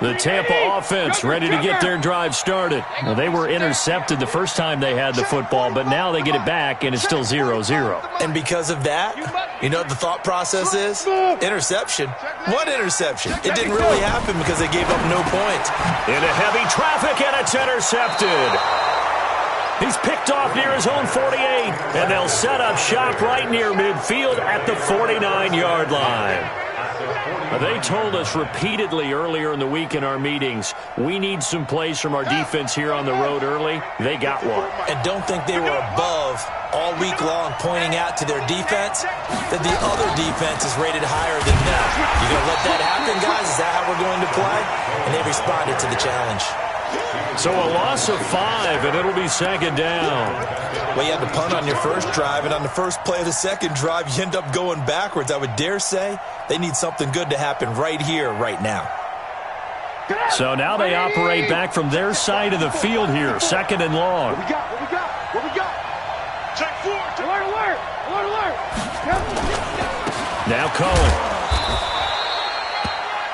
The Tampa offense ready to get their drive started. Well, they were intercepted the first time they had the football, but now they get it back, and it's still 0-0. And because of that, you know what the thought process is? Interception. What interception? It didn't really happen because they gave up no points. Into heavy traffic, and it's intercepted. He's picked off near his own 48, and they'll set up shop right near midfield at the 49-yard line. They told us repeatedly earlier in the week in our meetings, we need some plays from our defense here on the road early. They got one. And don't think they were above all week long pointing out to their defense that the other defense is rated higher than them. You going to let that happen, guys? Is that how we're going to play? And they responded to the challenge. So a loss of 5, and it'll be second down. Well, you had to punt on your first drive, and on the first play of the second drive, you end up going backwards. I would dare say they need something good to happen right here, right now. So now they operate back from their side of the field here, second and long. What we got? What we got? What we got? Check forward. Alert, alert. Alert, alert. Now Cohen.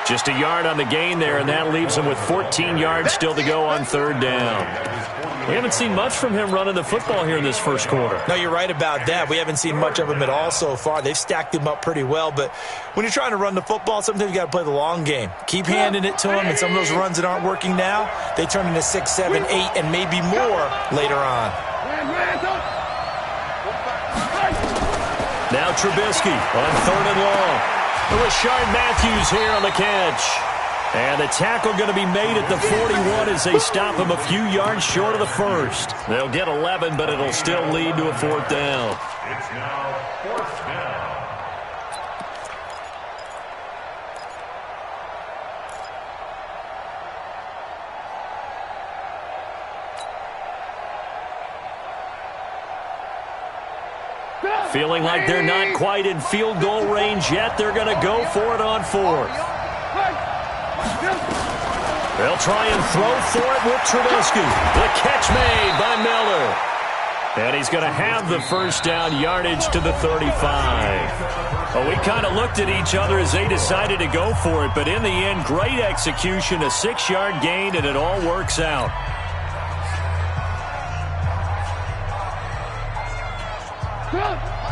Just a yard on the gain there, and that leaves him with 14 yards still to go on third down. We haven't seen much from him running the football here in this first quarter. No, you're right about that. We haven't seen much of him at all so far. They've stacked him up pretty well, but when you're trying to run the football, sometimes you got to play the long game. Keep handing it to him, and some of those runs that aren't working now, they turn into 6, 7, 8, and maybe more later on. Now Trubisky on third and long. Rashard Matthews here on the catch. And the tackle going to be made at the 41 as they stop him a few yards short of the first. They'll get 11, but it'll still lead to a fourth down. It's now fourth down. Feeling like they're not quite in field goal range yet. They're going to go for it on fourth. They'll try and throw for it with Trubisky. The catch made by Miller. And he's going to have the first down, yardage to the 35. Well, we kind of looked at each other as they decided to go for it, but in the end, great execution, a 6-yard gain, and it all works out.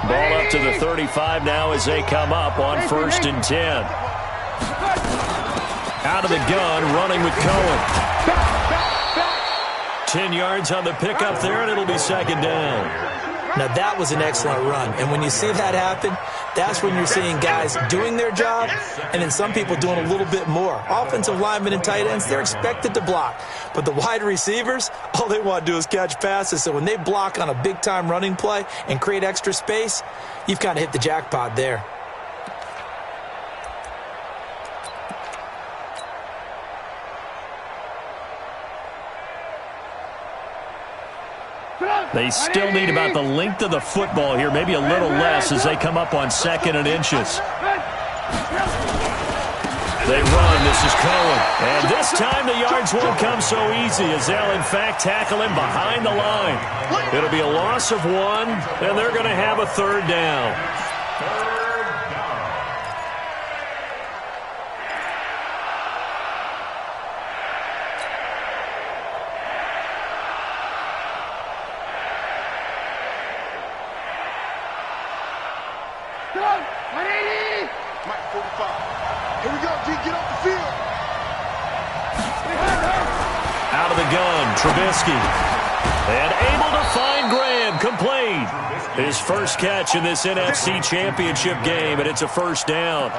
Ball up to the 35 now as they come up on 1st and 10. Out of the gun, running with Cohen. 10 yards on the pickup there, and it'll be second down. Now, that was an excellent run. And when you see that happen, that's when you're seeing guys doing their job and then some people doing a little bit more. Offensive linemen and tight ends, they're expected to block. But the wide receivers, all they want to do is catch passes. So when they block on a big-time running play and create extra space, you've kind of hit the jackpot there. They still need about the length of the football here, maybe a little less as they come up on 2nd and inches. They run. This is Cohen. And this time the yards won't come so easy as they'll, in fact, tackle him behind the line. It'll be a loss of 1, and they're going to have a third down. Out of the gun, Trubisky. And able to find Graham, complete. His first catch in this NFC Championship game, and it's a first down.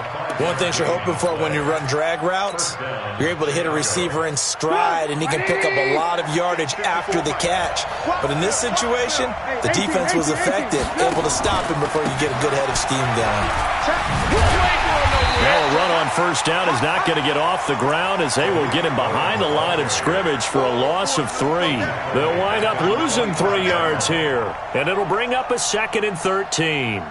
One thing you're hoping for when you run drag routes, you're able to hit a receiver in stride, and he can pick up a lot of yardage after the catch. But in this situation, the defense was effective, able to stop him before you get a good head of steam going. Well, a run on first down is not going to get off the ground as they will get him behind the line of scrimmage for a loss of 3. They'll wind up losing 3 yards here, and it'll bring up a 2nd and 13.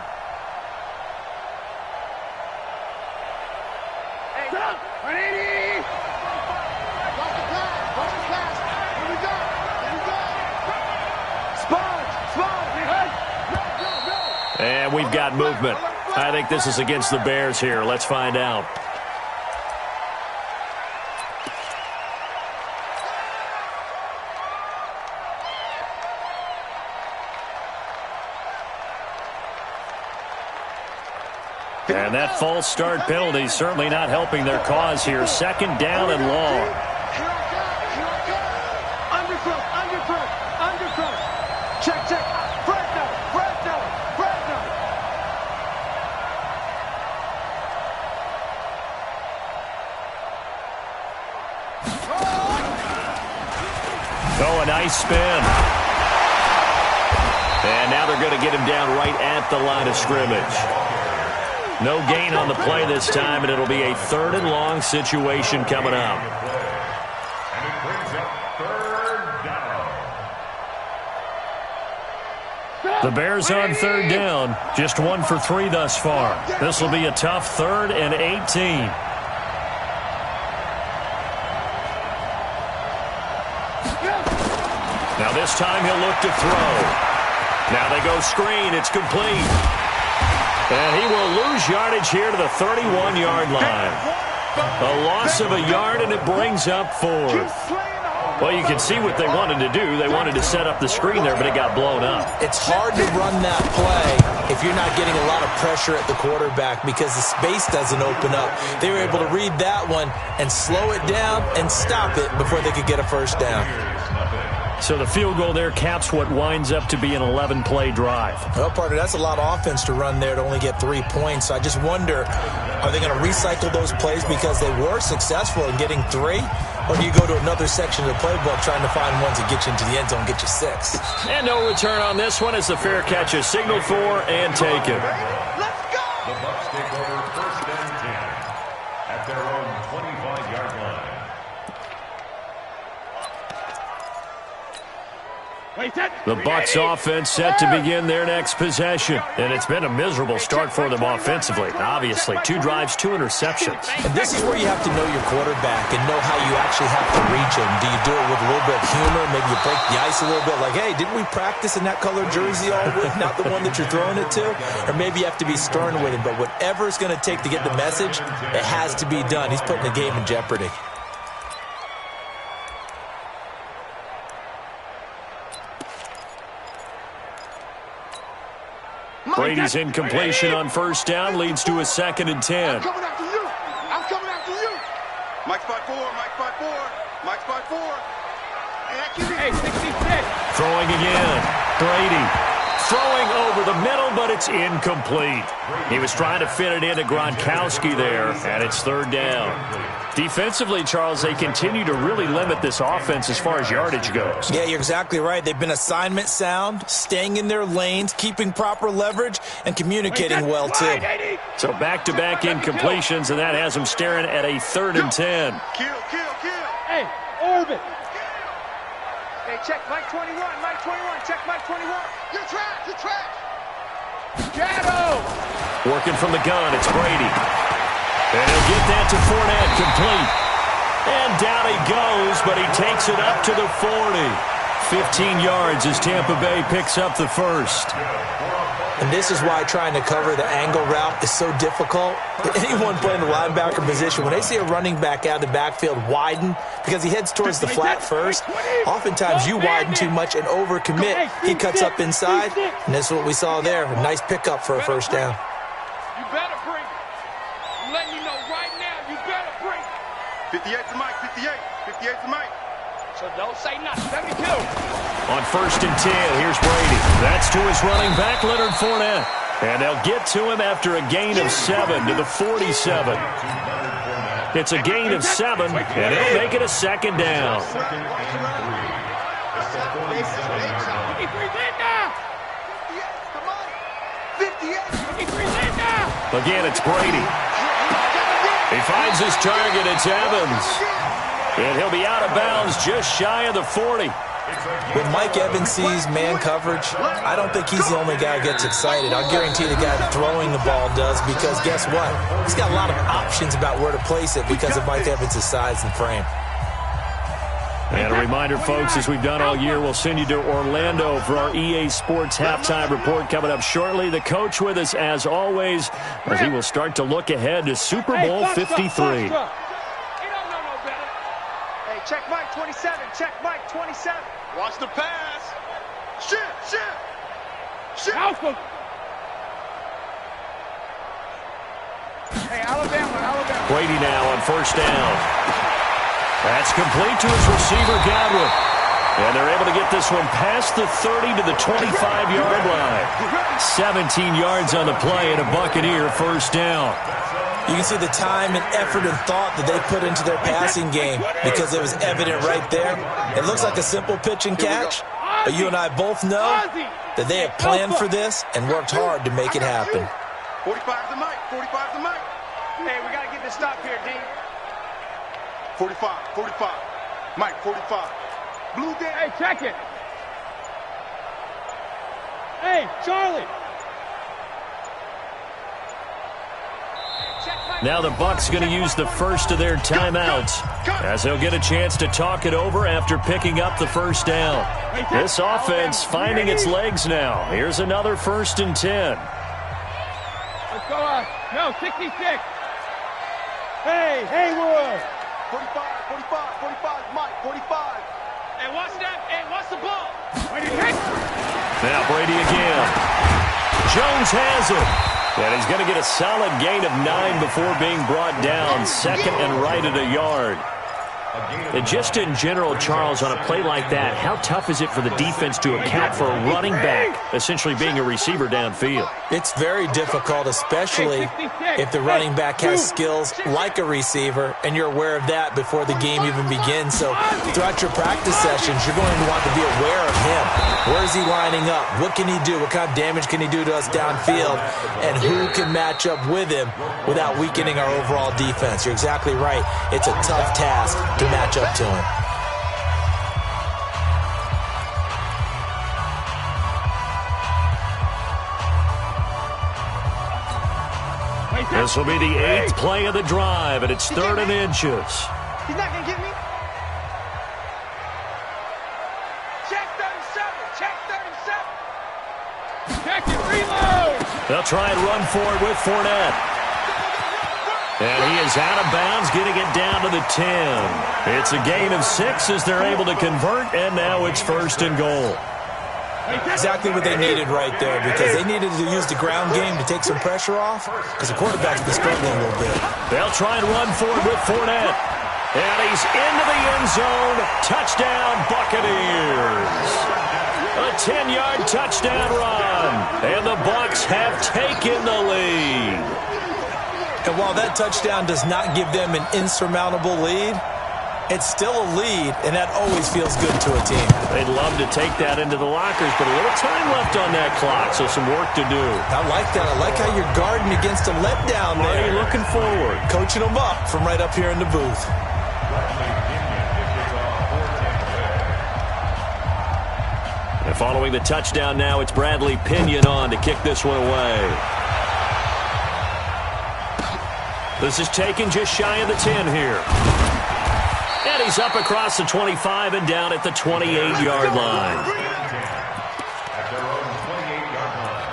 And we've got movement. I think this is against the Bears here. Let's find out. And that false start penalty certainly not helping their cause here. Second down and long. Underfoot. Check. Fresno. Oh, a nice spin. And now they're going to get him down right at the line of scrimmage. No gain on the play this time, and it'll be a third and long situation coming up. And it brings up third down. The Bears on third down. Just 1 for 3 thus far. This will be a tough 3rd and 18. Now this time he'll look to throw. Now they go screen. It's complete. And he will lose yardage here to the 31-yard line. A loss of a yard, and it brings up 4th. Well, you can see what they wanted to do. They wanted to set up the screen there, but it got blown up. It's hard to run that play if you're not getting a lot of pressure at the quarterback because the space doesn't open up. They were able to read that one and slow it down and stop it before they could get a first down. So the field goal there caps what winds up to be an 11-play drive. Well, partner, that's a lot of offense to run there to only get 3 points. I just wonder, are they going to recycle those plays because they were successful in getting 3? Or do you go to another section of the playbook trying to find ones that get you into the end zone, get you 6? And no return on this one as the fair catch is signaled for and taken. Let's go! The Bucs take over first and 10 at their own 25-yard line. The Bucs offense set to begin their next possession. And it's been a miserable start for them offensively. Obviously, 2 drives, 2 interceptions. And this is where you have to know your quarterback and know how you actually have to reach him. Do you do it with a little bit of humor? Maybe you break the ice a little bit like, hey, didn't we practice in that color jersey all week? Not the one that you're throwing it to? Or maybe you have to be stern with him. But whatever it's going to take to get the message, it has to be done. He's putting the game in jeopardy. Brady's incompletion on first down leads to a 2nd and 10. I'm coming after you. Mike's by 4. Hey, 66. Throwing again. Brady throwing over the middle, but it's incomplete. He was trying to fit it into Gronkowski there, and it's 3rd down. Defensively, Charles, they continue to really limit this offense as far as yardage goes. Yeah, you're exactly right. They've been assignment sound, staying in their lanes, keeping proper leverage, and communicating well, too. So back-to-back incompletions, and that has them staring at a 3rd and 10. Kill. Hey, orbit. Hey, check Mike 21. Check Mike 21. You're trapped. Shadow. Working from the gun, it's Brady. And he'll get that to Fournette, complete. And down he goes, but he takes it up to the 40. 15 yards as Tampa Bay picks up the first. And this is why trying to cover the angle route is so difficult. Anyone playing the linebacker position, when they see a running back out of the backfield widen, because he heads towards the flat first, oftentimes you widen too much and overcommit. He cuts up inside, and this is what we saw there. A nice pickup for a first down. You better bring it. I'm letting you know right now, you better bring it. 58 to Mike, 58 to Mike. So don't say nothing. Let me kill. On first and 10, here's Brady. That's to his running back, Leonard Fournette. And they'll get to him after a gain of 7 to the 47. It's a gain of 7, and it'll make it a 2nd down. Again, it's Brady. He finds his target. It's Evans. And he'll be out of bounds just shy of the 40. When Mike Evans sees man coverage, I don't think he's the only guy who gets excited. I'll guarantee the guy throwing the ball does, because guess what? He's got a lot of options about where to place it because of Mike Evans' size and frame. And a reminder, folks, as we've done all year, we'll send you to Orlando for our EA Sports halftime report coming up shortly. The coach with us, as always, as he will start to look ahead to Super Bowl 53. Check Mike 27. Watch the pass. Shit. Alpha. Brady now on first down. That's complete to his receiver, Godwin. And they're able to get this one past the 30 to the 25-yard line. 17 yards on the play and a Buccaneer first down. You can see the time and effort and thought that they put into their passing game because it was evident right there. It looks like a simple pitch and catch, but you and I both know that they have planned for this and worked hard to make it happen. 45's the mic. 45's the mic. Hey, we got to get this stop here, D. 45. Mike, 45. Blue game. Hey, check it. Hey, Charlie. Now the Bucs going to use the first of their timeouts as they'll get a chance to talk it over after picking up the first down. This offense finding its legs now. Here's another 1st and 10. Let's go. No, 66. Hey, Haywood. 45, Mike, 45. Hey, watch that. Hey, watch the ball. Now Brady again. Jones has it. And he's going to get a solid gain of 9 before being brought down. 2nd and right at a yard. And just in general, Charles, on a play like that, how tough is it for the defense to account for a running back essentially being a receiver downfield? It's very difficult, especially if the running back has skills like a receiver, and you're aware of that before the game even begins. So throughout your practice sessions, you're going to want to be aware of him. Where is he lining up? What can he do? What kind of damage can he do to us downfield? And who can match up with him without weakening our overall defense? You're exactly right. It's a tough task to match up to him. This will be the 8th play of the drive, and it's 3rd and inches. He's not going to get me. Check 37. Check 37. Check it. Reload. They'll try and run for it with Fournette. And he is out of bounds, getting it down to the 10. It's a gain of 6 as they're able to convert, and now it's 1st and goal. Exactly what they needed right there, because they needed to use the ground game to take some pressure off, because the quarterback's been struggling a little bit. They'll try and run for it with Fournette. And he's into the end zone. Touchdown, Buccaneers. A 10-yard touchdown run. And the Bucs have taken the lead. And while that touchdown does not give them an insurmountable lead, it's still a lead, and that always feels good to a team. They'd love to take that into the lockers, but a little time left on that clock, so some work to do. I like that. I like how you're guarding against a letdown there. Are you looking forward? Coaching them up from right up here in the booth. And following the touchdown now, it's Bradley Pinion on to kick this one away. This is taken just shy of the 10 here. And he's up across the 25 and down at the 28-yard line. At their own 28-yard line.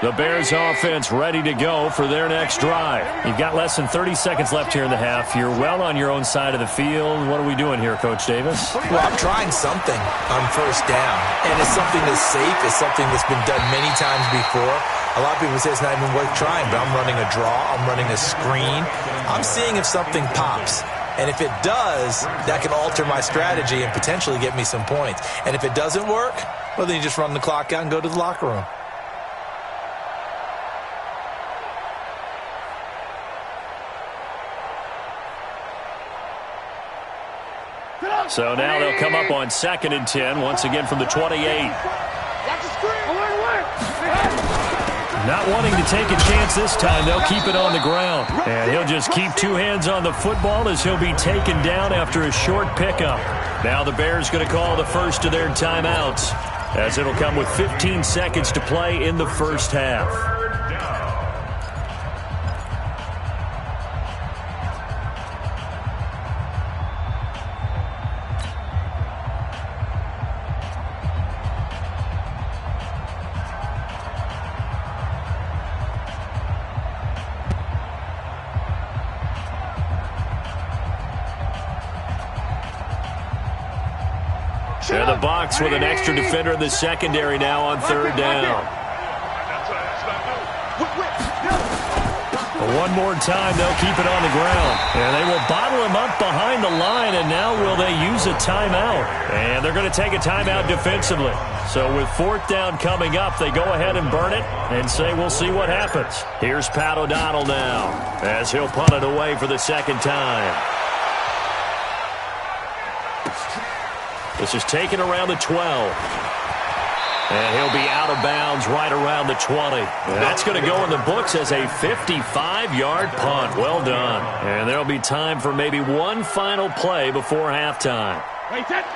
The Bears offense ready to go for their next drive. You've got less than 30 seconds left here in the half. You're well on your own side of the field. What are we doing here, Coach Davis? Well, I'm trying something on first down. And it's something that's safe. It's something that's been done many times before. A lot of people say it's not even worth trying, but I'm running a draw. I'm running a screen. I'm seeing if something pops. And if it does, that can alter my strategy and potentially get me some points. And if it doesn't work, well, then you just run the clock out and go to the locker room. So now they'll come up on 2nd and 10, once again from the 28. Not wanting to take a chance this time, they'll keep it on the ground. And he'll just keep 2 hands on the football as he'll be taken down after a short pickup. Now the Bears going to call the first of their timeouts, as it'll come with 15 seconds to play in the first half. And the Bucs with an extra defender in the secondary now on third down. One more time, they'll keep it on the ground. And they will bottle him up behind the line, and now will they use a timeout? And they're going to take a timeout defensively. So with fourth down coming up, they go ahead and burn it and say we'll see what happens. Here's Pat O'Donnell now as he'll punt it away for the second time. This is taken around the 12. And he'll be out of bounds right around the 20. And that's going to go in the books as a 55-yard punt. Well done. And there'll be time for maybe one final play before halftime.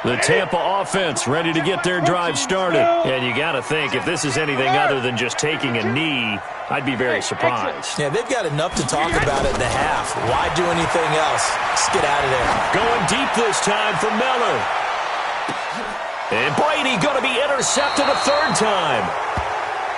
The Tampa offense ready to get their drive started. And you got to think, if this is anything other than just taking a knee, I'd be very surprised. Yeah, they've got enough to talk about at the half. Why do anything else? Just get out of there. Going deep this time for Miller. And Brady going to be intercepted a third time.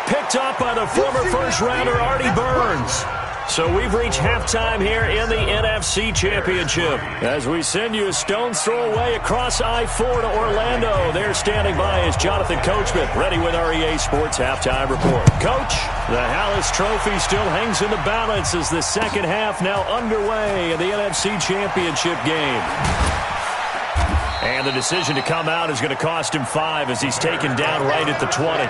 Picked up by the former first-rounder Artie Burns. So we've reached halftime here in the NFC Championship. As we send you a stone's throw away across I-4 to Orlando. There standing by is Jonathan Coachman, ready with our EA Sports Halftime Report. Coach, the Hallis Trophy still hangs in the balance as the second half now underway in the NFC Championship game. And the decision to come out is going to cost him 5 as he's taken down right at the 20.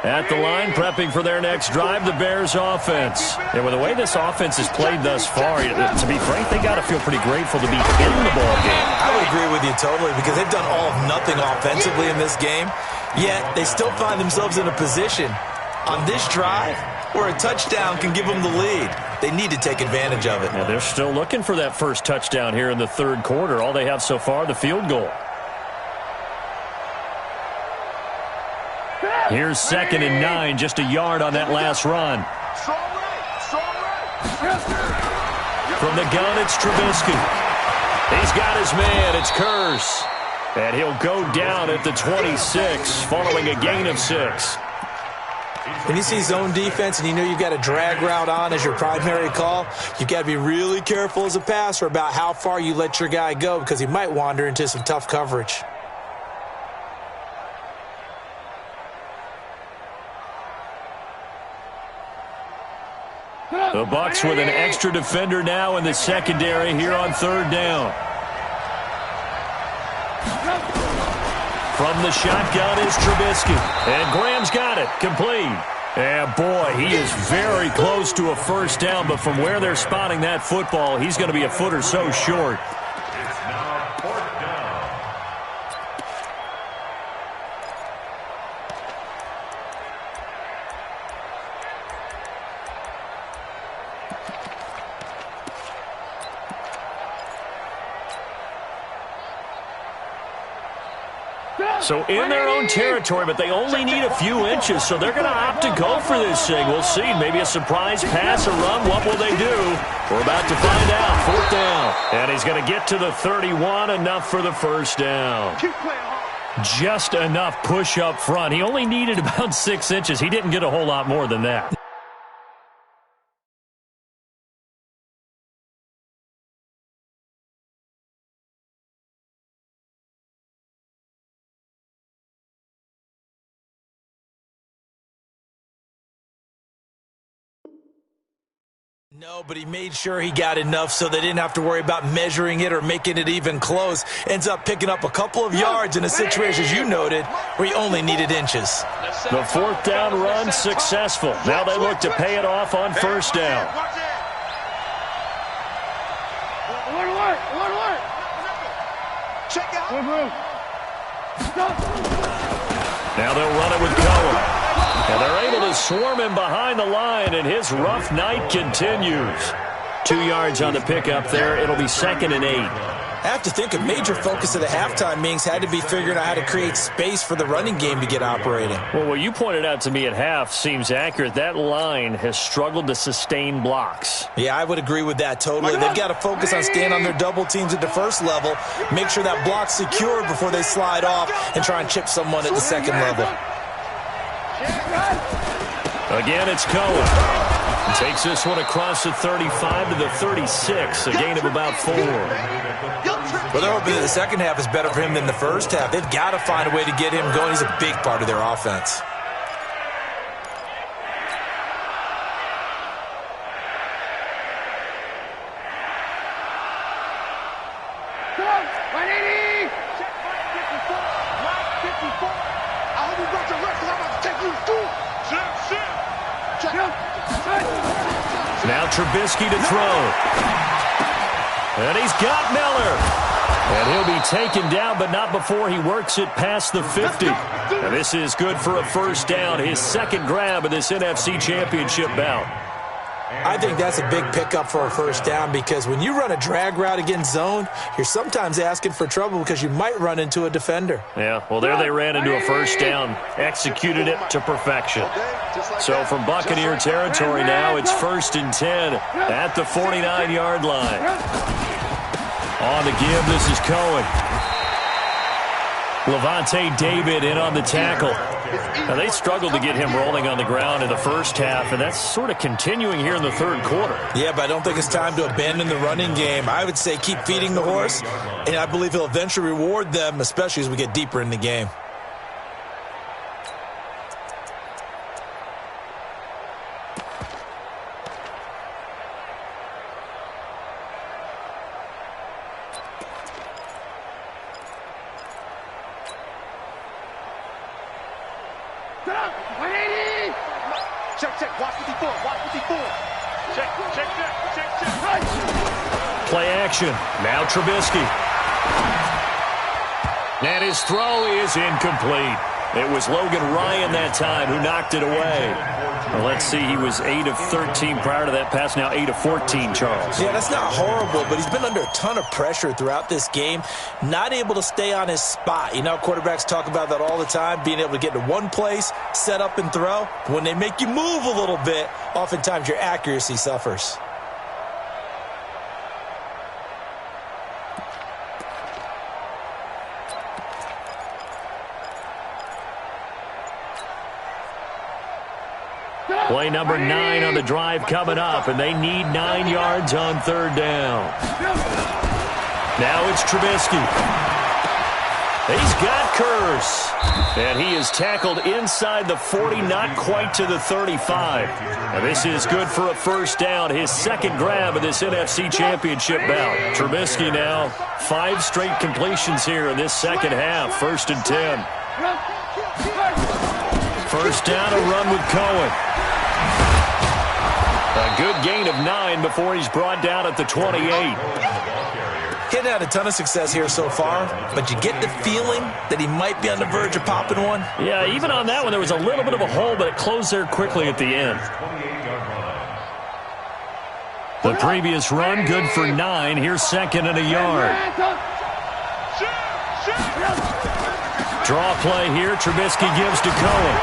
At the line, prepping for their next drive, the Bears offense. And with the way this offense has played thus far, to be frank, they got to feel pretty grateful to be in the ball game. I would agree with you totally because they've done all of nothing offensively in this game, yet they still find themselves in a position on this drive where a touchdown can give them the lead. They need to take advantage of it. And they're still looking for that first touchdown here in the third quarter. All they have so far, the field goal. Here's 2nd and 9, just a yard on that last run. From the gun, it's Trubisky. He's got his man, it's Curse. And he'll go down at the 26, following a gain of 6. When you see zone defense and you know you've got a drag route on as your primary call, you've got to be really careful as a passer about how far you let your guy go because he might wander into some tough coverage. The Bucs with an extra defender now in the secondary here on third down. From the shotgun is Trubisky. And Graham's got it. Complete. And boy, he is very close to a first down, but from where they're spotting that football, he's going to be a foot or so short. It's now 4th down. So in their own territory, but they only need a few inches, so they're going to opt to go for this thing. We'll see. Maybe a surprise pass or run. What will they do? We're about to find out. 4th down. And he's going to get to the 31, enough for the first down. Just enough push up front. He only needed about 6 inches. He didn't get a whole lot more than that. No, but he made sure he got enough so they didn't have to worry about measuring it or making it even close. Ends up picking up a couple of yards in a situation, as you noted, where he only needed inches. The 4th down run successful. Now they look to pay it off on first down. Now they'll run it with Cohen. And they're able to swarm him behind the line, and his rough night continues. 2 yards on the pickup there. It'll be 2nd and 8. I have to think a major focus of the halftime meetings had to be figuring out how to create space for the running game to get operating. Well, what you pointed out to me at half seems accurate. That line has struggled to sustain blocks. Yeah, I would agree with that totally. They've got to focus on staying on their double teams at the first level, make sure that block's secured before they slide off and try and chip someone at the second level. Again, it's Cohen. Takes this one across the 35 to the 36, a gain of about 4. Well, they're hoping that the second half is better for him than the first half. They've got to find a way to get him going. He's a big part of their offense. Now Trubisky to throw. And he's got Miller. And he'll be taken down, but not before he works it past the 50. And this is good for a first down, his second grab of this NFC Championship bout. I think that's a big pickup for a first down because when you run a drag route against zone, you're sometimes asking for trouble because you might run into a defender. Yeah, well, there they ran into a first down, executed it to perfection. So from Buccaneer territory now, it's 1st and 10 at the 49-yard line. On the give, this is Cohen. Levante David in on the tackle. Now, they struggled to get him rolling on the ground in the first half, and that's sort of continuing here in the third quarter. Yeah, but I don't think it's time to abandon the running game. I would say keep feeding the horse, and I believe he'll eventually reward them, especially as we get deeper in the game. Play action. Now Trubisky. And his throw is incomplete. It was Logan Ryan that time who knocked it away. Well, let's see, he was 8 of 13 prior to that pass, now 8 of 14, Charles. Yeah, that's not horrible, but he's been under a ton of pressure throughout this game, not able to stay on his spot. You know, quarterbacks talk about that all the time, being able to get to one place, set up and throw. When they make you move a little bit, oftentimes your accuracy suffers. Play number 9 on the drive coming up, and they need 9 yards on third down. Now it's Trubisky. He's got Curse. And he is tackled inside the 40, not quite to the 35. And this is good for a first down, his second grab of this NFC Championship bout. Trubisky now, 5 straight completions here in this second half, 1st and 10. First down, a run with Cohen. A good gain of 9 before he's brought down at the 28. He had a ton of success here so far, but you get the feeling that he might be on the verge of popping one. Yeah, even on that one, there was a little bit of a hole, but it closed there quickly at the end. The previous run, good for 9. Here's 2nd and a yard. Draw play here. Trubisky gives to Cohen.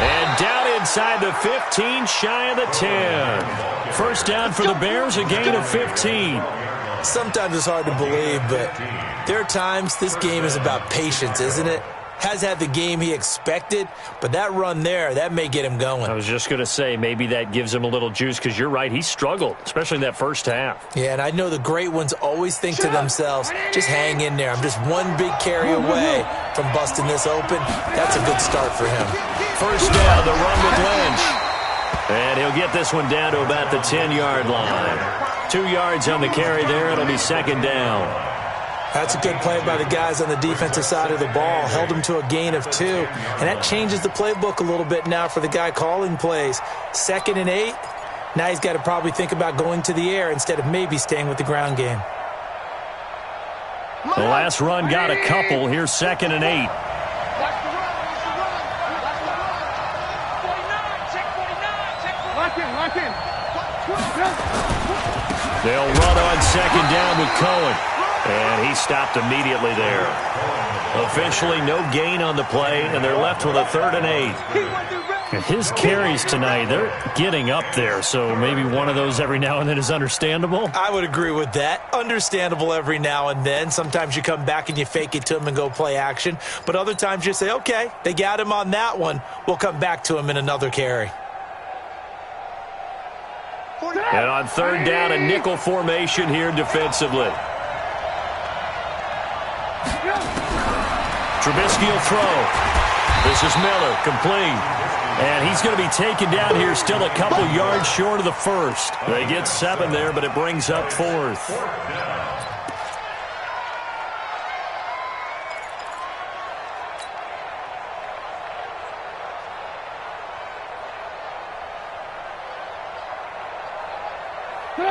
And down inside the 15, shy of the 10. First down for the Bears, a gain of 15. Sometimes it's hard to believe, but there are times this game is about patience, isn't it? Has had the game he expected, but that run there, that may get him going. I was just going to say, maybe that gives him a little juice, because you're right, he struggled, especially in that first half. Yeah, and I know the great ones always think to themselves, just hang in there. I'm just one big carry away from busting this open. That's a good start for him. First down, the run with Lynch. And he'll get this one down to about the 10-yard line. 2 yards on the carry there. It'll be 2nd down. That's a good play by the guys on the defensive side of the ball. Held him to a gain of 2. And that changes the playbook a little bit now for the guy calling plays. 2nd and 8. Now he's got to probably think about going to the air instead of maybe staying with the ground game. The last run got a couple. Here's 2nd and 8. They'll run on 2nd down with Cohen. And he stopped immediately there. Officially no gain on the play, and they're left with a 3rd and 8. His carries tonight, they're getting up there, so maybe one of those every now and then is understandable. I would agree with that. Understandable every now and then. Sometimes you come back and you fake it to him and go play action. But other times you say, okay, they got him on that one. We'll come back to him in another carry. And on 3rd down, a nickel formation here defensively. Trubisky will throw. This is Miller, complete. And he's going to be taken down here, still a couple yards short of the 1st. They get 7 there, but it brings up 4th.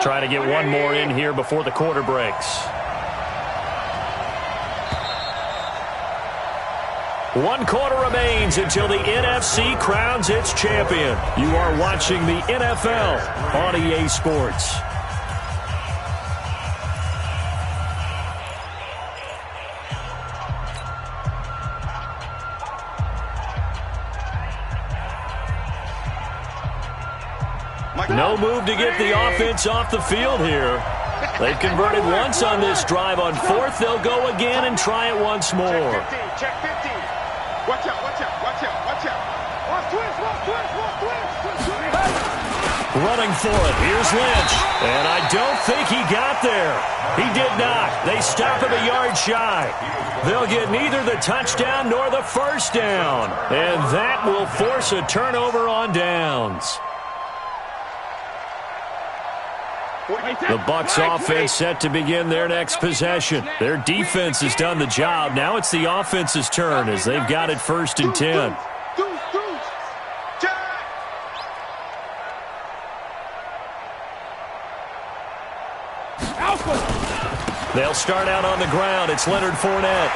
Trying to get one more in here before the quarter breaks. 1 quarter remains until the NFC crowns its champion. You are watching the NFL on EA Sports. No move to get the offense off the field here. They've converted once on this drive. On 4th, they'll go again and try it once more. Check 15. Watch out, watch out, watch out, watch out. Watch twist, watch twist, watch twist. Running for it. Here's Lynch. And I don't think he got there. He did not. They stop him a yard shy. They'll get neither the touchdown nor the 1st down. And that will force a turnover on downs. The Bucs offense set to begin their next possession. Their defense has done the job. Now it's the offense's turn as they've got it 1st and 10. They'll start out on the ground. It's Leonard Fournette.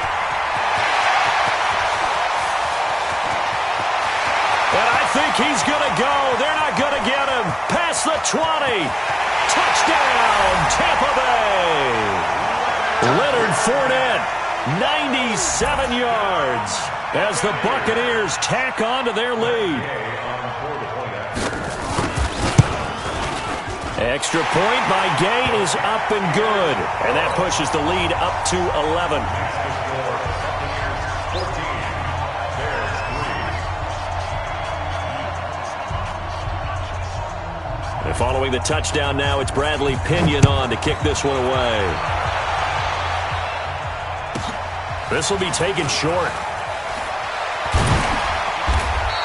And I think he's going to go. They're not going to get him. Past the 20. Touchdown, Tampa Bay. Leonard Fournette, 97 yards as the Buccaneers tack on to their lead. Extra point by Gay is up and good. And that pushes the lead up to 11. And following the touchdown now, it's Bradley Pinion on to kick this one away. This will be taken short.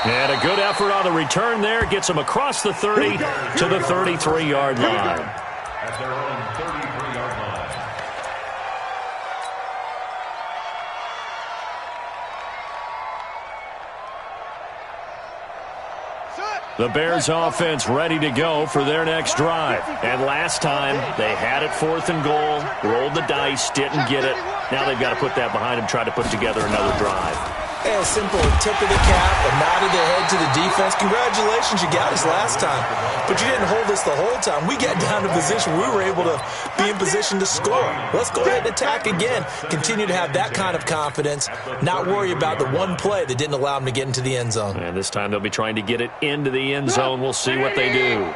And a good effort on the return there. Gets him across the 30 to the 33-yard line. At their own 33-yard line. The Bears offense ready to go for their next drive. And last time, they had it 4th and goal, rolled the dice, didn't get it. Now they've got to put that behind them, try to put together another drive. Yeah, simple tip of the cap, a nod of the head to the defense. Congratulations, you got us last time. But you didn't hold us the whole time. We got down to position. We were able to be in position to score. Let's go ahead and attack again. Continue to have that kind of confidence. Not worry about the one play that didn't allow them to get into the end zone. And this time they'll be trying to get it into the end zone. We'll see what they do.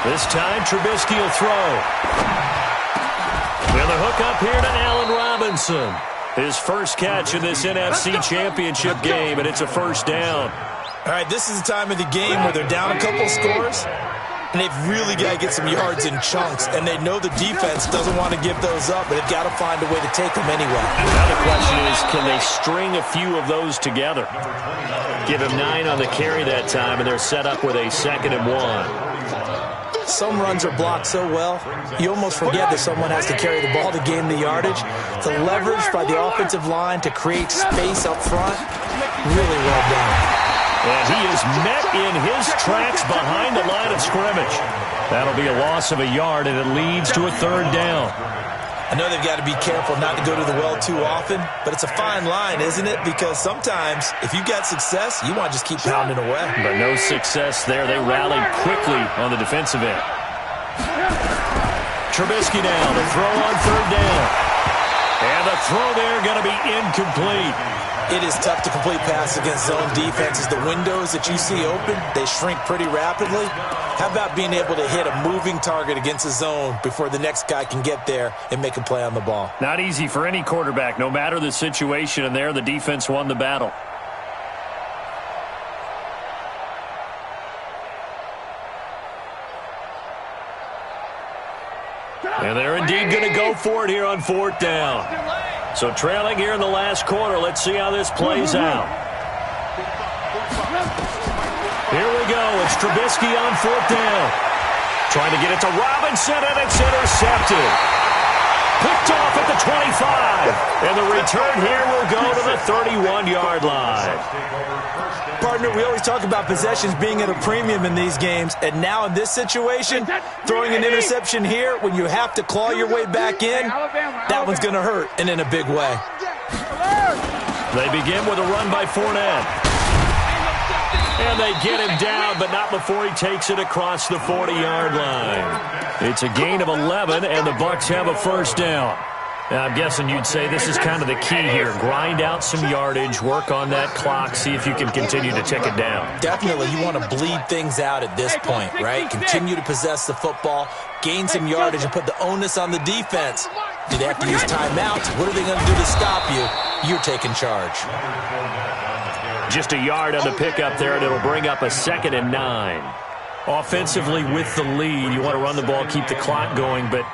This time, Trubisky will throw. With a hook up here to Allen Robinson. His first catch in this NFC Championship game, and it's a 1st down. All right, this is the time of the game where they're down a couple scores, and they've really got to get some yards in chunks, and they know the defense doesn't want to give those up, but they've got to find a way to take them anyway. Now the question is, can they string a few of those together? Give him 9 on the carry that time, and they're set up with a 2nd and 1. Some runs are blocked so well, you almost forget that someone has to carry the ball to gain the yardage. The leverage by the offensive line to create space up front, really well done. And he is met in his tracks behind the line of scrimmage. That'll be a loss of a yard, and it leads to a 3rd down. I know they've got to be careful not to go to the well too often, but it's a fine line, isn't it? Because sometimes if you got success, you want to just keep pounding away. But no success there. They rallied quickly on the defensive end. Trubisky now to throw on third down. And the throw there going to be incomplete. It is tough to complete passes against zone defenses. The windows that you see open, they shrink pretty rapidly. How about being able to hit a moving target against a zone before the next guy can get there and make a play on the ball? Not easy for any quarterback, no matter the situation, and there the defense won the battle. And they're indeed going to go for it here on fourth down. So trailing here in the last quarter. Let's see how this plays out. Here we go. It's Trubisky on fourth down. Trying to get it to Robinson, and it's intercepted. Picked off at the 25. And the return here will go to the 31-yard line. Partner, we always talk about possessions being at a premium in these games, and now in this situation, throwing an interception here when you have to claw your way back in, that one's going to hurt, and in a big way. They begin with a run by Fournette. And they get him down, but not before he takes it across the 40-yard line. It's a gain of 11, and the Bucs have a first down. Now, I'm guessing you'd say this is kind of the key here. Grind out some yardage, work on that clock, see if you can continue to tick it down. Definitely, you want to bleed things out at this point, right? Continue to possess the football, gain some yardage, and put the onus on the defense. Do they have to use timeouts? What are they going to do to stop you? You're taking charge. Just a yard on the pickup there, and it'll bring up a 2nd and 9. Offensively with the lead, you want to run the ball, keep the clock going, but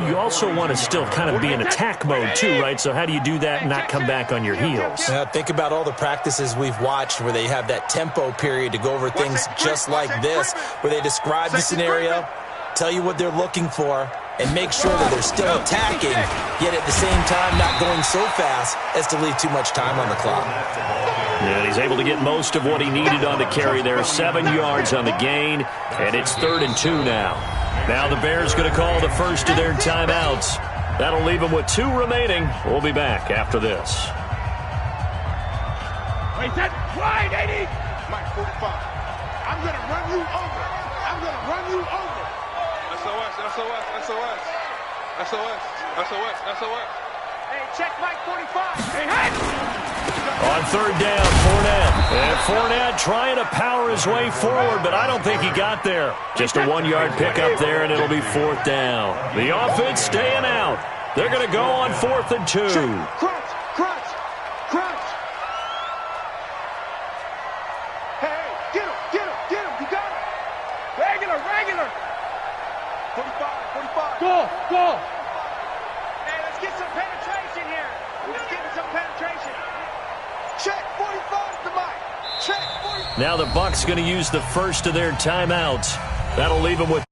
you also want to still kind of be in attack mode too, right? So how do you do that and not come back on your heels? Think about all the practices we've watched where they have that tempo period to go over things just like this, where they describe the scenario, tell you what they're looking for, and make sure that they're still attacking, yet at the same time not going so fast as to leave too much time on the clock. And he's able to get most of what he needed on the carry there. 7 yards on the gain, and it's 3rd and 2 now. Now the Bears going to call the first of their timeouts. That'll leave them with 2 remaining. We'll be back after this. Wait, that wide, 80. Mike 45. I'm going to run you over. I'm going to run you over. SOS, SOS, SOS. SOS, SOS, SOS. Hey, check Mike 45. Hey, hey! On third down, Fournette. And Fournette trying to power his way forward, but I don't think he got there. Just a 1-yard pickup there, and it'll be 4th down. The offense staying out. They're going to go on 4th and 2. Crunch, crunch, crunch. Hey, get him, get him, get him. You got him. Regular, regular. 45, 45. Go. Hey, let's get some penetration here. Let's get some penetration. Check 45 to Mike. Check 45. Now the Bucs going to use the first of their timeouts. That'll leave them with